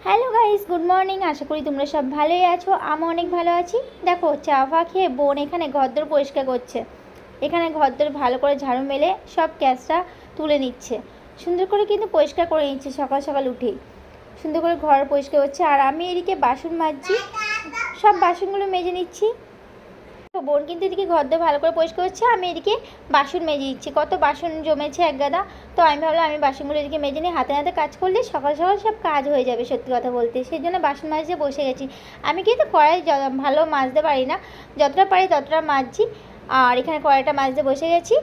Hello guys, good morning. আশা করি তোমরা সব ভালোই আছো। আমি অনেক ভালো আছি। দেখো, চা ফা খেয়ে বোন এখানে ঘরদোর পরিষ্কার করছে। এখানে ঘরদোর ভালো করে ঝাড়ু মেলে সব গ্যাসটা তুলে নিচ্ছে। সুন্দর করে কিন্তু পরিষ্কার করে নিচ্ছে সকাল সকাল উঠেই। সুন্দর করে ঘর পরিষ্কার হচ্ছে। আর আমি এদিকে বাসন মাজছি, সব বাসনগুলো মেজে নিচ্ছি। বোন কিন্তু এদিকে ঘরদোর ভালো করে পরিষ্কার হচ্ছে, আমি এদিকে বাসন মেজে দিচ্ছি। কত বাসন জমেছে এক গাদা। তো আমি ভাবলাম আমি বাসনগুলো এদিকে মেজে নিই। হাতে হাতে কাজ করলে সকাল সকাল সব কাজ হয়ে যাবে, সত্যি কথা বলতে। সেই জন্য বাসন মাজতে বসে গেছি। আমি কিন্তু কড়াই ভালো মাজতে পারি না, যতটা পারি ততটা মাজছি। আর এখানে কড়াইটা মাজতে বসে গেছি।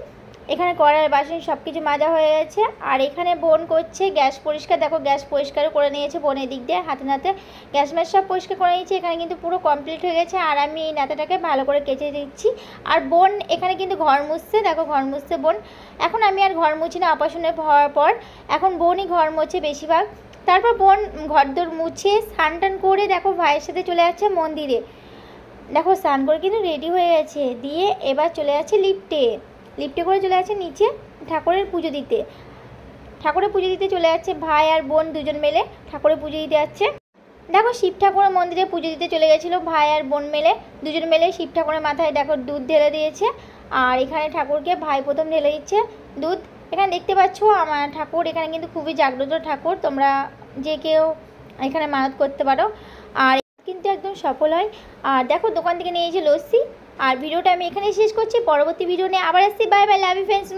এখানে কড়াইয়ের বাসন সব কিছু মাজা হয়ে গেছে। আর এখানে বোন করছে গ্যাস পরিষ্কার। দেখো, গ্যাস পরিষ্কারও করে নিয়েছে বোন এদিক দিয়ে। হাতে নাতে গ্যাস ম্যাস সব পরিষ্কার করে নিয়েছে। এখানে কিন্তু পুরো কমপ্লিট হয়ে গেছে। আর আমি এই নাতাটাকে ভালো করে কেচে দিচ্ছি। আর বোন এখানে কিন্তু ঘর মুছছে। দেখো, ঘর মুছছে বোন। এখন আমি আর ঘর মুছি না অপারেশনের হওয়ার পর। এখন বোনই ঘর মোছে বেশিরভাগ। তারপর বোন ঘরদোর মুছে স্নান টান করে দেখো ভাইয়ের সাথে চলে যাচ্ছে মন্দিরে। দেখো, স্নান করে কিন্তু রেডি হয়ে গেছে। দিয়ে এবার চলে যাচ্ছে লিফটে করে চলে যাচ্ছে নিচে ঠাকুরের পুজো দিতে। ঠাকুরের পুজো দিতে চলে যাচ্ছে ভাই আর বোন দুজন মিলে ঠাকুরের পুজো দিতে যাচ্ছে। দেখো, শিব ঠাকুরের মন্দিরে পুজো দিতে চলে গেছিলো ভাই আর বোন মিলে। দুজন মিলে শিব ঠাকুরের মাথায় দেখো দুধ ঢেলে দিয়েছে। আর এখানে ঠাকুরকে ভাই প্রথম ঢেলে দিচ্ছে দুধ। এখানে দেখতে পাচ্ছ আমার ঠাকুর এখানে কিন্তু খুবই জাগ্রত ঠাকুর। তোমরা যে কেউ এখানে মানত করতে পারো, আর কিন্তু একদম সফল হয়। আর দেখো, দোকান থেকে নিয়ে এসে লস্যি। আর ভিডিওটা আমি এখানেই শেষ করছি। পরবর্তী ভিডিও নিয়ে আবার আসছি। Bye bye, love you friends.